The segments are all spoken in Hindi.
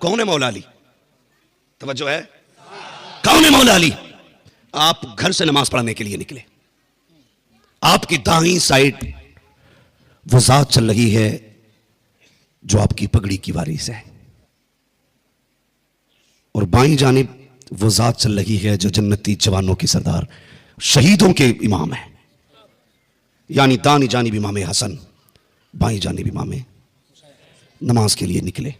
कौन है मौला अली? तवज्जो है? कौन है मौला अली? आप घर से नमाज पढ़ने के लिए निकले, आपकी दाहिनी साइड वो जात चल रही है जो आपकी पगड़ी की वारिस है, और बाईं जानिब वो जात चल रही है जो जन्नती जवानों की सरदार, शहीदों के इमाम है। यानी दानी जानिब इमाम हसन, बाईं जानिब इमाम। नमाज के लिए निकले,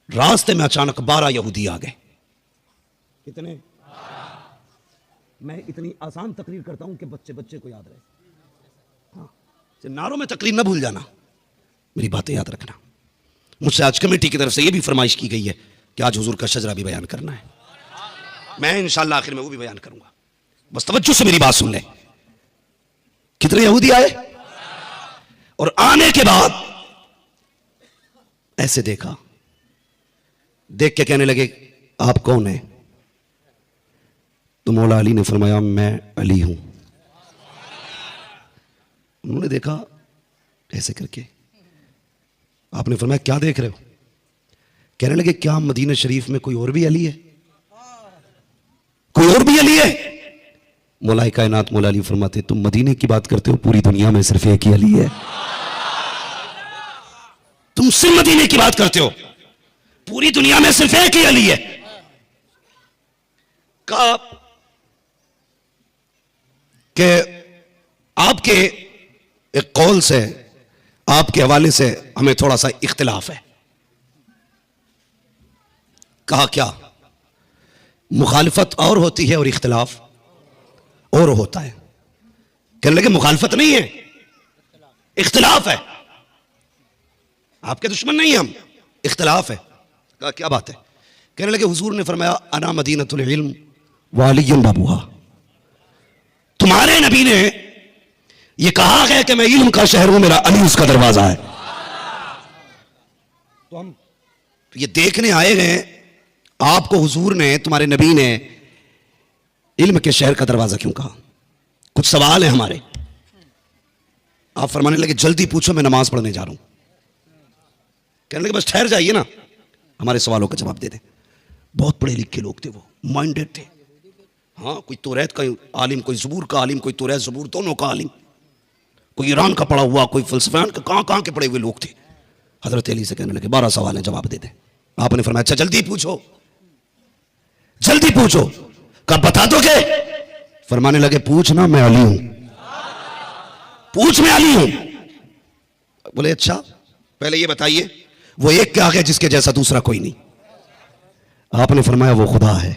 रास्ते में अचानक 12 यहूदी आ गए। कितने? मैं इतनी आसान तकरीर करता हूं कि बच्चे बच्चे को याद रहे। हाँ, नारों में तकरीर ना भूल जाना, मेरी बातें याद रखना। मुझसे आज कमेटी की तरफ से यह भी फरमाइश की गई है कि आज हुजूर का शजरा भी बयान करना है। मैं इंशाअल्लाह आखिर में वो भी बयान करूंगा, बस तवज्जो से मेरी बात सुन ले। कितने यहूदी आए? और आने के बाद ऐसे देखा, देख के कहने लगे आप कौन हैं? तो मौला अली ने फरमाया मैं अली हूं। उन्होंने देखा ऐसे करके, आपने फरमाया क्या देख रहे हो? कहने लगे क्या मदीना शरीफ में कोई और भी अली है? कोई और भी अली है? मौला कायनात मौला अली फरमाते तुम मदीने की बात करते हो, पूरी दुनिया में सिर्फ एक ही अली है। तुम सिर्फ मदीने की बात करते हो, पूरी दुनिया में सिर्फ एक ही अली है। कहा कि आपके एक कौल से, आपके हवाले से हमें थोड़ा सा इख्तिलाफ है। कहा क्या? मुखालिफत और होती है और इख्तिलाफ और होता है। कहने लगे मुखालिफत नहीं है, इख्तिलाफ है। आपके दुश्मन नहीं हम, इख्तिलाफ है। कहा क्या बात है? कहने लगे हुजूर ने फरमाया अना मदीनतुल इल्म व अलीयुन बाबूहा। तुम्हारे नबी ने यह कहा है कि मैं इल्म का शहर हूं, मेरा अली उसका दरवाजा है। तो हम तो ये देखने आए हैं आपको हुजूर ने, तुम्हारे नबी ने इल्म के शहर का दरवाजा क्यों कहा? कुछ सवाल है हमारे। आप फरमाने लगे जल्दी पूछो, मैं नमाज पढ़ने जा रहा हूं। कहने लगे बस ठहर जाइए ना, हमारे सवालों का जवाब दे दें। बहुत पढ़े लिखे लोग थे, वो माइंडेड थे। हाँ, कोई तौरात का आलिम, कोई ज़बूर का आलिम, कोई तौरात ज़बूर दोनों का आलिम, कोई ईरान का पढ़ा हुआ, कोई फ़लसफ़ान का, कहाँ के पढ़े हुए लोग थे। हज़रत अली से कहने लगे 12 सवाल हैं, जवाब दे दें। आपने फरमाया अच्छा जल्दी पूछो, जल्दी पूछो। कब बता दोगे? फरमाने लगे पूछना, मैं अली हूं, पूछ मैं अली हूं। बोले अच्छा पहले ये बताइए वो एक क्या है जिसके जैसा दूसरा कोई नहीं? आपने फरमाया वो खुदा है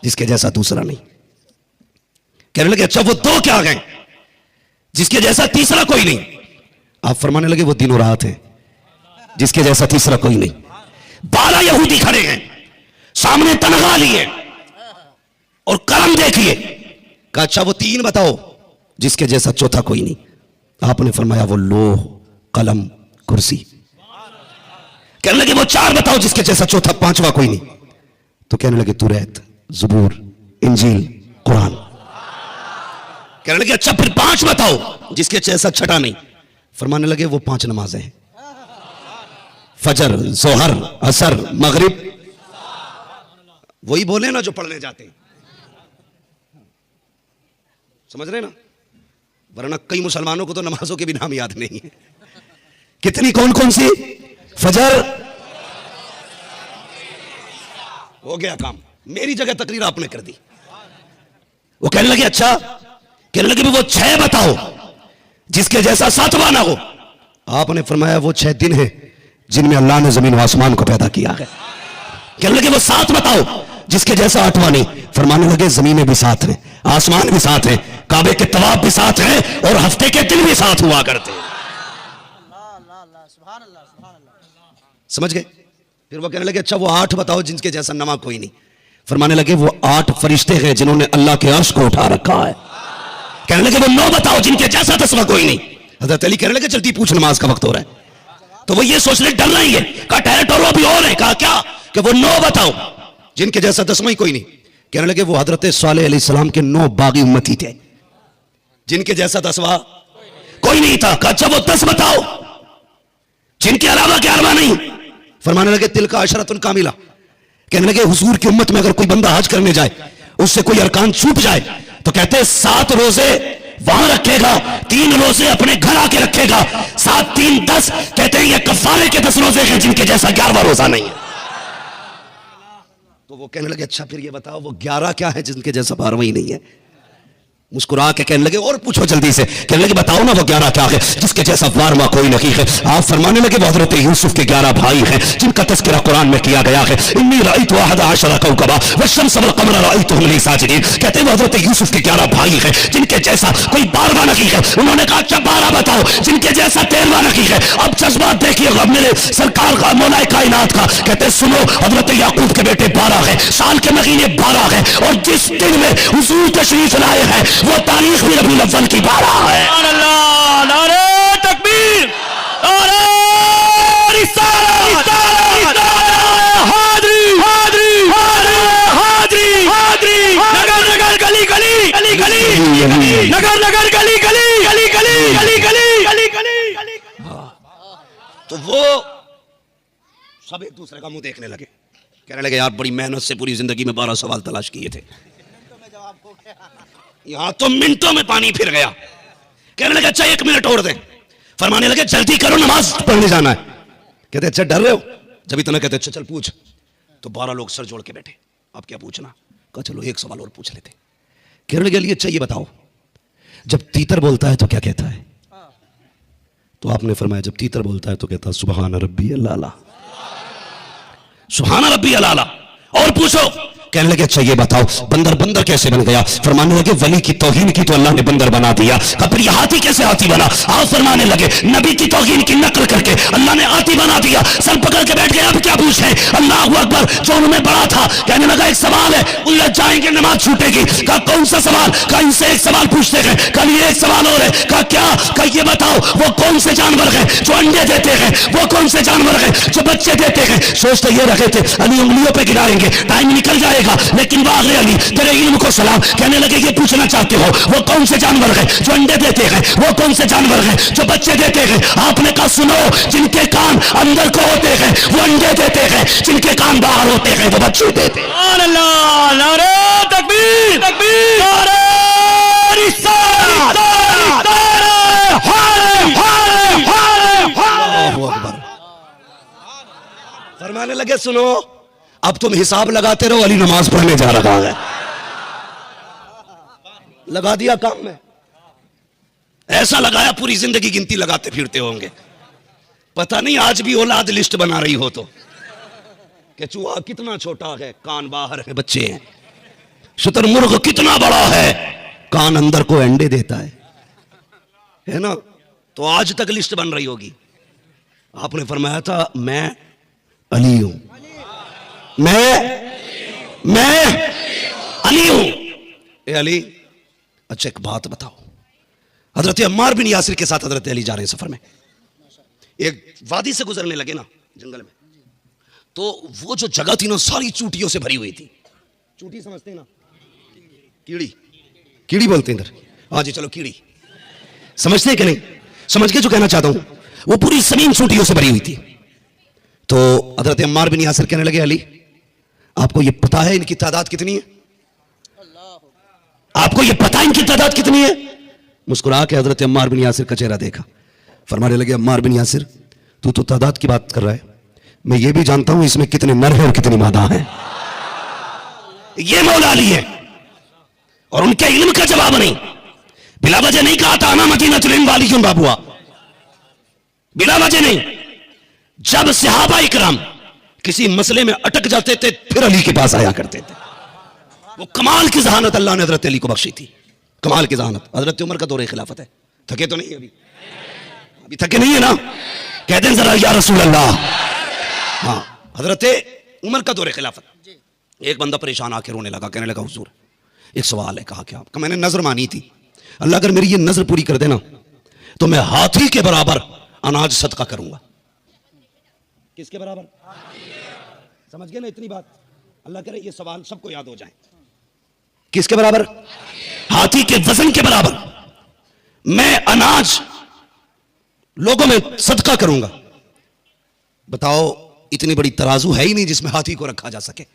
जिसके जैसा दूसरा नहीं। कहने लगे अच्छा वो दो क्या है जिसके जैसा तीसरा कोई नहीं? आप फरमाने लगे वो दिन और रात है जिसके जैसा तीसरा कोई नहीं। 12 यहूदी खड़े हैं, सामने तनख्वाह लिए और कलम देखिए। कहा अच्छा वो 3 बताओ जिसके जैसा चौथा कोई नहीं? आपने फरमाया वो लोह, कलम, कुर्सी। कहने लगे वो 4 बताओ जिसके जैसा चौथा, 5वां कोई नहीं? तो कहने लगे तौरात, ज़बूर, इंजील, कुरान। कहने लगे अच्छा फिर 5 बताओ जिसके जैसा छठा नहीं? फरमाने लगे वो 5 नमाजें हैं, फजर, जोहर, असर, मगरिब। वही बोले ना जो पढ़ने जाते हैं, समझ रहे ना? वरना कई मुसलमानों को तो नमाजों के भी नाम याद नहीं है। कितनी कौन कौन सी? फजर। हो गया काम, मेरी जगह तकरीर आपने कर दी। वो कहने लगे अच्छा, कहने लगे वो 6 बताओ जिसके जैसा 7वां ना हो? आपने फरमाया वो 6 दिन है जिनमें अल्लाह ने जमीन व आसमान को पैदा किया है। कहने लगे वो 7 बताओ जिसके जैसा 8वां नहीं? फरमाने लगे जमीनें भी साथ हैं, आसमान भी साथ हैं, काबे के तवाफ भी साथ हैं और हफ्ते के दिन भी साथ हुआ करते हैं। समझ गए? फिर वो कहने लगे अच्छा वो 8 बताओ जिनके जैसा 9वां कोई नहीं? फरमाने लगे वो 8 फरिश्ते हैं जिन्होंने अल्लाह के अर्श को उठा रखा है। कहने लगे वो 9 बताओ जिनके जैसा 10वां कोई नहीं? हज़रत अली कहने लगे जल्दी पूछ, नमाज का वक्त हो रहा है। तो वो ये सोच ले डर रही है। कहा ठहर ठहरो अभी और है। कहा क्या? कि वो 9 बताओ जिनके जैसा 10वां ही कोई नहीं? कहने लगे वो हजरत सालेह अलैहिस्सलाम के 9 बागी उम्मती थे जिनके जैसा 10वां कोई नहीं था। कहा अच्छा वो 10 बताओ जिनके अलावा 11वां नहीं? फरमाने लगे तिल का अशरतुन कामिला। कहने लगे हुजूर की उम्मत में अगर कोई बंदा हज करने जाए, उससे कोई अरकान छूट जाए, तो कहते हैं 7 रोजे वहां रखेगा, 3 रोजे अपने घर आके रखेगा, 7 3 10। कहते हैं ये कफारे के 10 रोजे हैं जिनके जैसा 11वां रोजा नहीं है। तो वो कहने लगे अच्छा फिर ये बताओ वो 11 क्या है जिनके जैसा 12वां ही नहीं है। मुस्कुरा के कहने लगे और पूछो जल्दी से। कहने लगे बताओ ना वो 11 क्या है जिसके जैसा 12वां कोई नहीं है। आप फरमाने लगे वो हजरत यूसुफ के 11 भाई हैं जिनका तस्करा कुरान में किया गया है। इन्नी रअयतु अहदा अशरा कौकबा वश्शम्स वल क़मरा रअयतुहुम ली साजिदीन। कहते हैं वो हजरत यूसुफ के 11 भाई हैं जिनके जैसा कोई 12वां नहीं है। उन्होंने कहा अच्छा 12 बताओ जिनके जैसा 13वां नहीं है। अब जज्बा देखिए मेरे सरकार का मौलाए कायनात का। कहते सुनो हजरत याकूब के बेटे 12 है, साल के महीने 12 है, और जिस दिन में हुजूर तशरीफ लाए हैं वो तारीख भी रबीउल अव्वल की 12 है। अल्लाह, नारे तकबीर, नारे रिसालत, हाज़री, हाज़री, हाज़री, हाज़री, नगर नगर गली गली गली गली, नगर नगर गली गली गली गली गली गली गली गली। तो वो सब एक दूसरे का मुंह देखने लगे, कहने लगे यार बड़ी मेहनत से पूरी जिंदगी में 12 सवाल तलाश किए थे, यहां तो मिनटों में पानी फिर गया। कहने लगे अच्छा 1 मिनट और दें। फरमाने लगे जल्दी करो नमाज पढ़ने जाना है। कहते अच्छा डर रहे हो? जब इतना कहते अच्छा चल पूछ। तो 12 लोग सर जोड़ के बैठे, अब क्या पूछना? कहा चलो 1 सवाल और पूछ लेते। कहने लगे अच्छा ये बताओ जब तीतर बोलता है तो क्या कहता है? तो आपने फरमाया जब तीतर बोलता है तो कहता है सुबहान रब्बी अल-आला, सुबहान रब्बी अल-आला। और पूछो। कहने लगे अच्छा ये बताओ बंदर बंदर कैसे बन गया? फरमाने लगे वली की तौहीन की तो अल्लाह ने बंदर बना दिया। फिर ये हाथी कैसे हाथी बना? आप फरमाने लगे नबी की तौहीन की नकल करके अल्लाह ने हाथी बना दिया। सर पकड़ के बैठ गए अब क्या पूछे? अल्लाहू अकबर। जो उनमें बड़ा था कहने लगा एक सवाल है, उलझ जाएंगे नमाज छूटेगी। कहा कौन सा सवाल? कहा इनसे एक सवाल पूछते हैं। कल ये एक सवाल और है। कहा क्या? कहा ये बताओ वो कौन से जानवर हैं जो अंडे देते हैं? वो कौन से जानवर हैं जो बच्चे देते हैं? सोचते ये रखे थे अली उंगलियों पे गिराएंगे, टाइम निकल जाएगा, लेकिन वाग़े अली तेरे इल्म को सलाम। कहने लगे ये पूछना चाहते हो वो कौन से जानवर हैं जो अंडे देते हैं? वो कौन से जानवर हैं जो बच्चे देते हैं? आपने कहा सुनो जिनके कान अंदर को होते हैं वो अंडे देते हैं, जिनके कान बाहर होते हैं वो बच्चे देते हैं। अल्लाह, नारे तकबीर, तकबीर, नारे रिसालत, अल्लाहू अकबर। फरमाने लगे सुनो अब तुम हिसाब लगाते रहो, अली नमाज पढ़ने जा रहा है। लगा दिया काम में, ऐसा लगाया पूरी जिंदगी गिनती लगाते फिरते होंगे। पता नहीं आज भी औलाद लिस्ट बना रही हो तो कि चूहा कितना छोटा है कान बाहर है बच्चे हैं, शुतुरमुर्ग कितना बड़ा है कान अंदर को अंडे देता है ना? तो आज तक लिस्ट बन रही होगी। आपने फरमाया था मैं अली हूं, मैं अली हूं। ए अली अच्छा एक बात बताओ, हजरत अम्मार बिन यासिर के साथ हजरत अली जा रहे हैं सफर में, एक वादी से गुजरने लगे ना जंगल में, तो वो जो जगह थी ना सारी चूटियों से भरी हुई थी। चूटी समझते हैं ना? कीड़ी, कीड़ी बोलते हैं इधर। हाँ जी चलो कीड़ी समझते हैं कि नहीं? समझ के जो कहना चाहता हूं, वो पूरी जमीन चूटियों से भरी हुई थी। तो हजरत अम्मार बिन यासिर कहने लगे अली आपको ये पता है इनकी तादाद कितनी है? आपको ये पता है इनकी तादाद कितनी है? मुस्कुरा के हजरत अम्मार बिन यासिर का चेहरा देखा। फरमाने लगे अम्मार बिन यासिर तू तो तादाद की बात कर रहा है, मैं ये भी जानता हूं इसमें कितने नर हैं और कितनी मादा हैं। ये मौला अली है और उनके इल्म का जवाब नहीं। बिला वजह नहीं कहा था आना मदीनतुल इल्म वाली क्यों बाबुआ, बिला वजह नहीं। जब सहाबा इकराम किसी मसले में अटक जाते थे फिर अली के पास आया करते थे। वो कमाल की जहानत अल्लाह ने हजरत अली को बख्शी थी, कमाल की जहानत। हजरत उमर का दौरे खिलाफत है, थके तो नहीं अभी थके नहीं है ना? कहते हैं जरा या रसूल अल्लाह। हाँ हजरत उमर का दौरे खिलाफत। एक बंदा परेशान आके रोने लगा, कहने लगा हुजूर एक सवाल है। कहा क्या? कहा मैंने नजर मानी थी, अल्लाह अगर मेरी ये नजर पूरी कर देना तो मैं हाथी के बराबर अनाज सदका करूंगा। किसके बराबर? समझ गए ना इतनी बात? अल्लाह करे ये सवाल सबको याद हो जाए। किसके बराबर? हाथी के वजन के बराबर मैं अनाज लोगों में सदका करूंगा। बताओ इतनी बड़ी तराजू है ही नहीं जिसमें हाथी को रखा जा सके,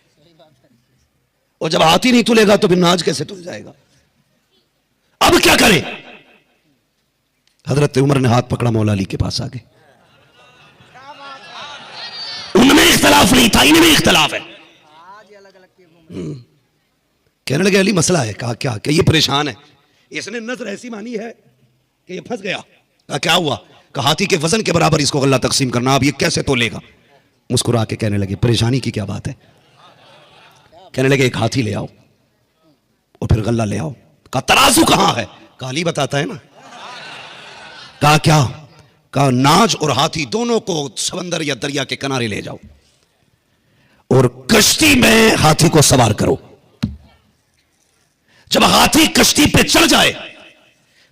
और जब हाथी नहीं तुलेगा तो फिर नाज कैसे तुल जाएगा। अब क्या करें? हजरत उमर ने हाथ पकड़ा, मौला अली के पास आ गए। उनमें इख्तलाफ नहीं था, इनमें इख्तलाफ है। कहने लगे अली मसला है। कहा क्या? कि ये परेशान है, इसने नजर ऐसी मानी है कि ये फंस गया। कहा क्या हुआ? कहा हाथी के वजन के बराबर इसको गल्ला तकसीम करना, अब ये कैसे तोलेगा? मुस्कुरा के कहने लगे परेशानी की क्या बात है? कहने लगे एक हाथी ले आओ और फिर गल्ला ले आओ। कहा तराजू कहां है? कहा अली बताता है ना। कहा क्या? कहा नाज और हाथी दोनों को समंदर या दरिया के किनारे ले जाओ और कश्ती में हाथी को सवार करो। जब हाथी कश्ती पे चढ़ जाए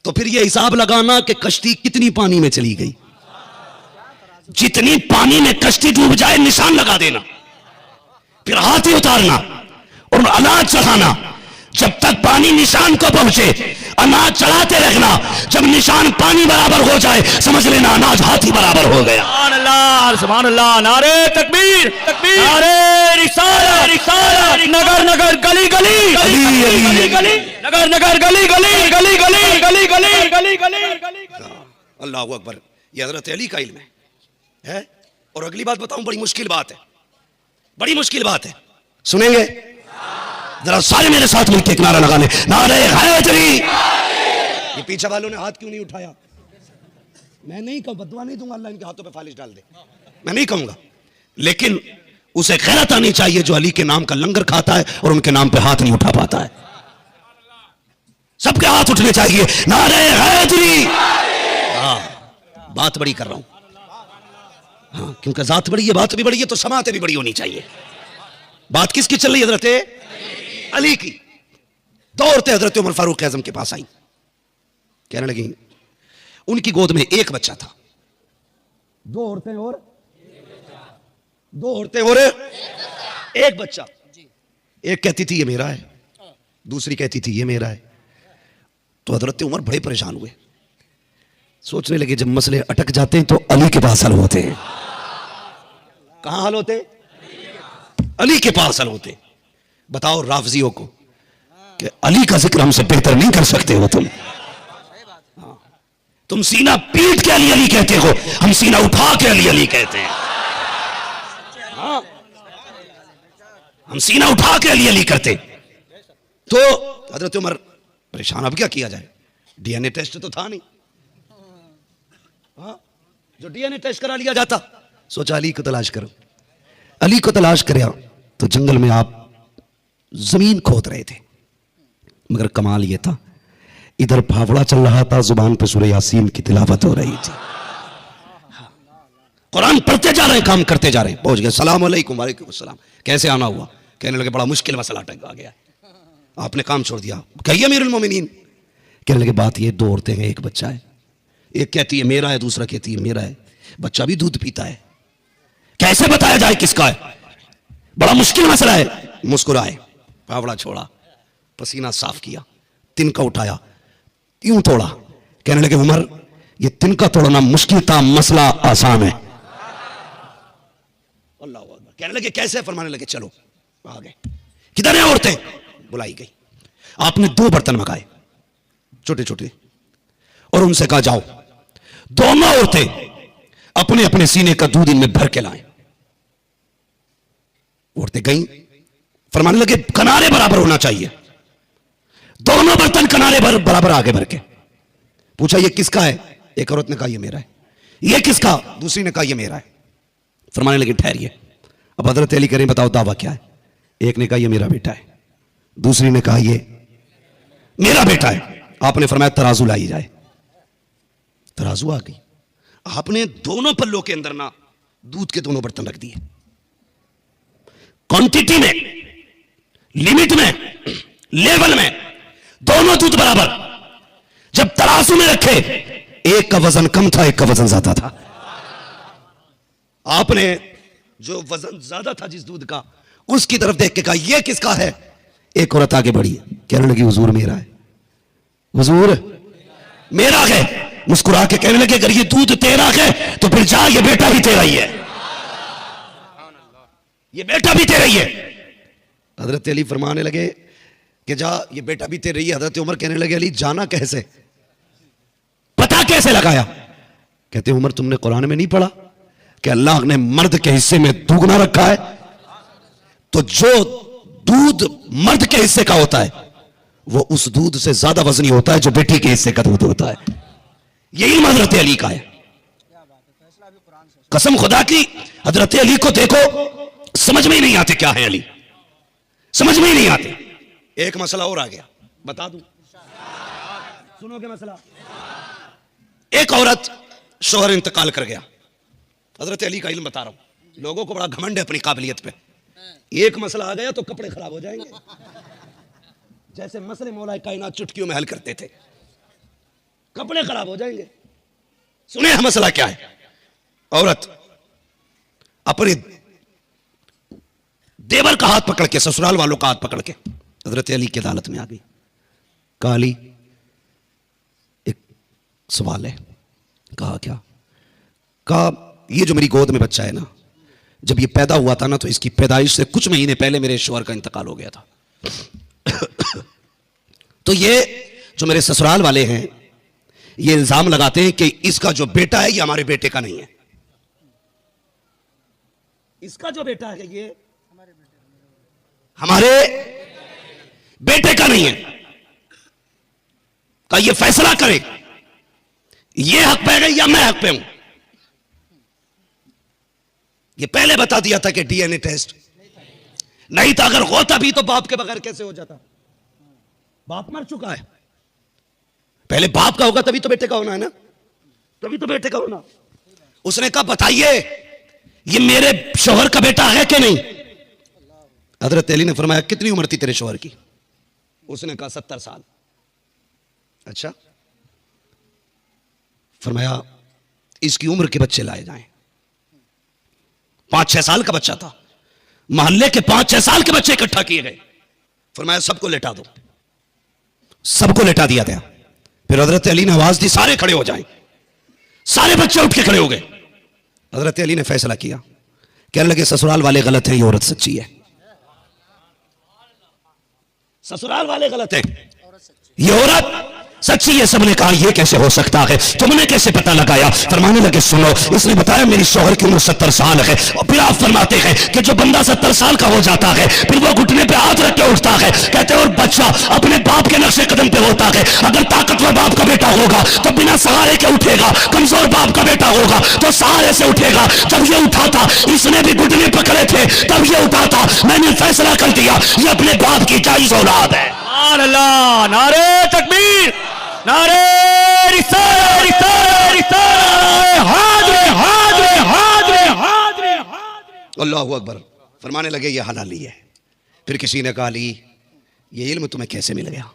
तो फिर यह हिसाब लगाना कि कश्ती कितनी पानी में चली गई। जितनी पानी में कश्ती डूब जाए निशान लगा देना, फिर हाथी उतारना और अनाज चढ़ाना। जब तक पानी निशान को पहुंचे अनाज चढ़ाते रखना। जब निशान पानी बराबर हो जाए समझ लेना अनाज हाथी बराबर हो गया। सुभान अल्लाह, नारे तकबीर तकबीर, नारे रिसालत रिसालत, नगर नगर गली गली गली गली, नगर नगर गली गली गली गली गली गली गली गली। अल्लाह अकबर। ये हजरत अली का इल्म है। और अगली बात बताऊं, बड़ी मुश्किल बात है, बड़ी मुश्किल बात है। सुनेंगे? जरा सारे मेरे साथ मिलकर एक नारा लगाने, नारे हैदरी। ये पीछे वालों ने हाथ क्यों नहीं उठाया? मैं नहीं कहूं, बदुआ नहीं दूंगा अल्लाह इनके हाथों पे फालिश डाल दे, मैं नहीं कहूंगा, लेकिन उसे खैरत आनी चाहिए जो अली के नाम का लंगर खाता है और उनके नाम पे हाथ नहीं उठा पाता है। सबके हाथ उठने चाहिए, नारे हैदरी। हाँ, बात बड़ी कर रहा हूं। हाँ, क्योंकि जात बड़ी है, बात भी बड़ी है, तो समातें भी बड़ी होनी चाहिए। बात किसकी चल रही है? हजरत अली की। दो औरतें हजरत उमर फारूक आजम के पास आई, कहने लगी उनकी गोद में एक बच्चा था। दो औरतें और एक बच्चा। एक कहती थी ये मेरा है, दूसरी कहती थी ये मेरा है। तो हजरत उमर बड़े परेशान हुए, सोचने लगे जब मसले अटक जाते हैं तो अली के पास हल होते हैं। कहां हल होते? अली के पास हल होते। बताओ राफजियों को कि अली का जिक्र हमसे बेहतर नहीं कर सकते हो तुम। तुम सीना पीट के अली अली कहते हो, हम सीना उठा के अली अली कहते हैं। हाँ, हम सीना उठा के अली अली करते। तो हजरत उमर परेशान, अब क्या किया जाए? डीएनए टेस्ट तो था नहीं। हाँ, जो डीएनए टेस्ट करा लिया जाता। सोचा अली को तलाश करो। अली को तलाश करया तो जंगल में आप जमीन खोद रहे थे, मगर कमाल यह था इधर फावड़ा चल रहा था, जुबान पे सूरह यासीन की तिलावत हो रही थी। कुरान पढ़ते जा रहे हैं, काम करते जा रहे हैं। पहुंच गए, सलाम अलैकुम। वालेकुम सलाम। कैसे आना हुआ? कहने लगे बड़ा मुश्किल मसला अटक आ गया, आपने काम छोड़ दिया। कहिए अमीरुल मोमिनीन। कहने लगे बात ये, दो औरतें हैं, एक बच्चा है। एक कहती है मेरा है, दूसरा कहती है मेरा है। बच्चा भी दूध पीता है, कैसे बताया जाए किसका है? बड़ा मुश्किल मसला है। मुस्कुराए, फावड़ा छोड़ा, पसीना साफ किया, तिनका उठाया, यूं तोड़ा। कहने लगे उमर ये तिनका तोड़ना मुश्किल था, मसला आसान है। अल्लाह अकबर। कहने लगे कैसे? फरमाने लगे चलो। आ गए। किधर है औरतें? बुलाई गई। आपने दो बर्तन मंगाए छोटे छोटे और उनसे कहा जाओ दोनों औरतें अपने अपने सीने का दूध इनमें भर के लाएं। औरतें गईं, फरमाने लगे किनारे बराबर होना चाहिए। दोनों बर्तन किनारे बराबर आगे भर के। पूछा ये किसका है? एक औरत ने कहा ये मेरा है। ये किसका? दूसरी ने कहा ये मेरा है। फरमाने लगे ठहरिए, अब हजरत अली करें, बताओ दावा क्या है? एक ने कहा ये मेरा बेटा है, दूसरी ने कहा ये मेरा बेटा है। आपने फरमाया तराजू लाई जाए। तराजू आ गई। आपने दोनों पल्लों के अंदर ना दूध के दोनों बर्तन रख दिए, क्वांटिटी में, लिमिट में, लेवल में, दोनों दूध बराबर। जब तराजू में रखे, एक का वजन कम था, एक का वजन ज्यादा था। आपने जो वजन ज्यादा था जिस दूध का, उसकी तरफ देख के कहा यह किसका है? एक औरत आगे बढ़ी, कहने लगी हुजूर मेरा है, हुजूर मेरा है। मुस्कुरा के कहने लगे अगर ये दूध तेरा है तो फिर जा, ये बेटा भी तेरा ही है। ये बेटा भी तेरा ही है। हजरत अली फरमाने लगे कि जा, ये बेटा भी तेरा ही है। हजरत उमर कहने लगे अली जाना कैसे, पता कैसे लगाया? कहते उमर तुमने कुरान में नहीं पढ़ा कि अल्लाह ने मर्द के हिस्से में दुगना रखा है? तो जो दूध मर्द के हिस्से का होता है वो उस दूध से ज्यादा वजनी होता है जो बेटी के हिस्से का दूध होता है। यही हजरत अली का है। कसम खुदा की, हजरत अली को देखो, समझ में ही नहीं आते क्या है अली, समझ में ही नहीं आते। एक मसला और आ गया, बता दूं, सुनोगे मसला? एक औरत, शोहर इंतकाल कर गया। हजरत अली का इल्म बता रहा हूं, लोगों को बड़ा घमंड है अपनी काबिलियत पे। एक मसला आ गया तो कपड़े खराब हो जाएंगे, जैसे मसले मौला कायनात चुटकियों में हल करते थे, कपड़े खराब हो जाएंगे। सुने मसला क्या है? औरत अपने देवर का हाथ पकड़ के, ससुराल वालों का हाथ पकड़ के हजरत अली की अदालत में आ गई। कहा अली एक सवाल है। कहा क्या? कहा ये जो मेरी गोद में बच्चा है ना, जब ये पैदा हुआ था ना तो इसकी पैदाइश से कुछ महीने पहले मेरे शौहर का इंतकाल हो गया था। तो ये जो मेरे ससुराल वाले हैं ये इल्जाम लगाते हैं कि इसका जो बेटा है ये हमारे बेटे का नहीं है। इसका जो बेटा है ये हमारे बेटे का नहीं है। का ये फैसला करे, ये हक पे है या मैं हक पे हूं। ये पहले बता दिया था कि डीएनए टेस्ट नहीं था, अगर होता भी तो बाप के बगैर कैसे हो जाता? बाप मर चुका है, पहले बाप का होगा तभी तो बेटे का होना है ना, तभी तो बेटे का होना। उसने कहा बताइए ये मेरे शौहर का बेटा है कि नहीं? हजरत अली ने फरमाया कितनी उम्र थी तेरे शौहर की? उसने कहा 70 साल। अच्छा, फरमाया इसकी उम्र के बच्चे लाए जाएं। 5-6 साल का बच्चा था, मोहल्ले के 5-6 साल के बच्चे इकट्ठा किए गए। फरमाया सबको लेटा दो। सबको लेटा दिया गया। फिर हजरत अली ने आवाज दी सारे खड़े हो जाएं। सारे बच्चे उठ के खड़े हो गए। हजरत अली ने फैसला किया, कहने लगे ससुराल वाले गलत हैं, ये औरत सच्ची है। ससुराल वाले गलत है, ये औरत सच्ची है। सबने कहा ये कैसे हो सकता है, तुमने कैसे पता लगाया? फरमाने लगे सुनो, इसने बताया मेरी शौहर की उम्र 70 साल है। और फिर आप फरमाते हैं कि जो बंदा 70 साल का हो जाता है फिर वो घुटने पे हाथ रख के उठता है। कहते हैं और बच्चा अपने बाप के नक्शे कदम पे होता है। अगर ताकतवर बाप का बेटा होगा तो बिना सहारे के उठेगा, कमजोर बाप का बेटा होगा तो सहारे से उठेगा। जब ये उठा था इसने भी घुटने पकड़े थे, तब ये उठा था। मैंने फैसला कर दिया ये अपने बाप की जायज औलाद है। अल्लाह, नारे तकबीर, नारे रिसालत, रिसालत, रिसालत, हाज़िर, हाज़िर, हाज़िर, हाज़िर, हाज़िर। अल्लाहु अकबर। फरमाने लगे ये हलाली है। फिर किसी ने कहा अली ये इल्म तुम्हें कैसे मिल गया?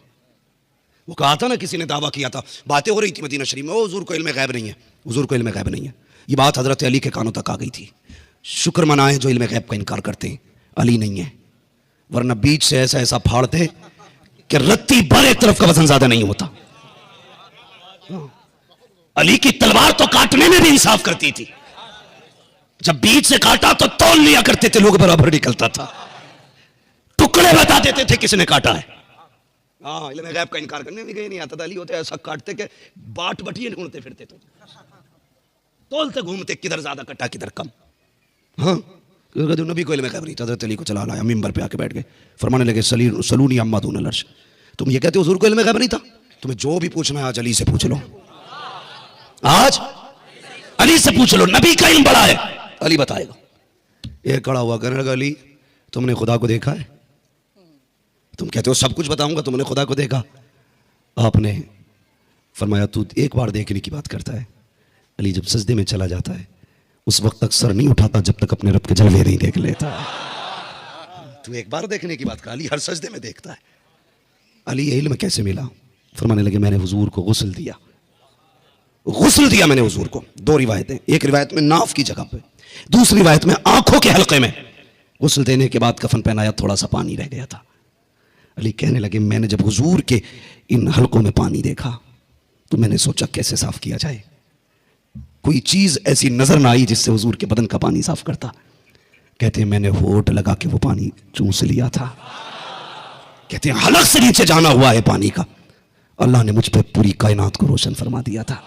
वो कहा था ना, किसी ने दावा किया था, बातें हो रही थी मदीना शरीफ में, हुजूर को इल्म गैब नहीं है, हुजूर को इल्म गैब नहीं है। ये बात हजरत अली के कानों तक आ गई थी। शुक्र मनाएं जो इल्म गैब का इनकार करते हैं, अली नहीं है, वरना बीच से ऐसा ऐसा फाड़ते कि रत्ती भर एक तरफ का वजन ज्यादा नहीं होता। अली की तलवार तो काटने में भी इंसाफ करती थी, जब बीच से काटा तो तौल लिया करते थे लोग, बराबर निकलता था। टुकड़े बता देते थे किसने काटा है। हाँ, इल्म गैब का इनकार करने भी गए नहीं आता था। अली होते ऐसा काटते कि बाट बटिए ढूंढते फिरते थे, तोलते घूमते किधर ज्यादा कटा किधर कम। हाँ, जो नबी को इल्म गैब नहीं था, हज़रत अली को चला लाया, मिंबर पे आके बैठ गए। फरमाने लगे सलूनी अम्मा दून अर्श। तुम ये कहते हो हुजूर को इल्म गैब नहीं था? तुम्हें जो भी पूछना है आज अली से पूछ लो, आज अली से पूछ लो, नबी का इल्म बड़ा है, अली बताएगा। ये खड़ा हुआ कहने लगा अली तुमने खुदा को देखा है? तुम कहते हो सब कुछ बताऊंगा, तुमने खुदा को देखा? आपने फरमाया तू एक बार देखने की बात करता है। अली जब सजदे में चला जाता है उस वक्त तक सर नहीं उठाता जब तक अपने रब के जलवे नहीं देख लेता। तू एक बार देखने की बात कर, अली हर सजदे में देखता है। अली ये इल्म कैसे मिला? फरमाने लगे मैंने हुजूर को गुस्ल दिया, गुस्ल दिया मैंने हुजूर को। दो रिवायतें, एक रिवायत में नाफ की जगह पे, दूसरी रिवायत में आंखों के हल्के में। गुस्ल देने के बाद कफन पहनाया, थोड़ा सा पानी रह गया था। अली कहने लगे मैंने जब हुजूर के इन हल्कों में पानी देखा तो मैंने सोचा कैसे साफ किया जाए। कोई चीज ऐसी नजर ना आई जिससे हुजूर के बदन का पानी साफ करता। कहते हैं मैंने होठ लगा के वो पानी चूस लिया था। कहते हैं हलक से नीचे जाना हुआ है पानी का। अल्लाह ने मुझ पर पूरी कायनात को रोशन फरमा दिया था।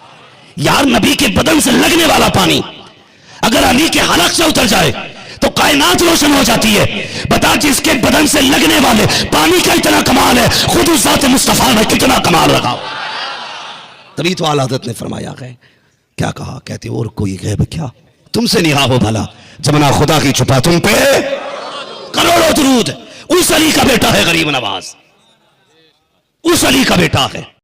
यार नबी के बदन से लगने वाला पानी अगर अली के हलक से उतर जाए तो कायनात रोशन हो जाती है। बता जिसके बदन से लगने वाले पानी का इतना कमाल है, खुद उस ज़ात मुस्तफा में कितना कमाल रखा। तभी तो आला हज़रत ने फरमाया है, क्या कहा? कहते और कोई गैब क्या तुमसे निहा हो भला, जमाना खुदा की छुपा तुम पे करोड़ों दुरूद। उस अली का बेटा है गरीब नवाज, उस अली का बेटा है।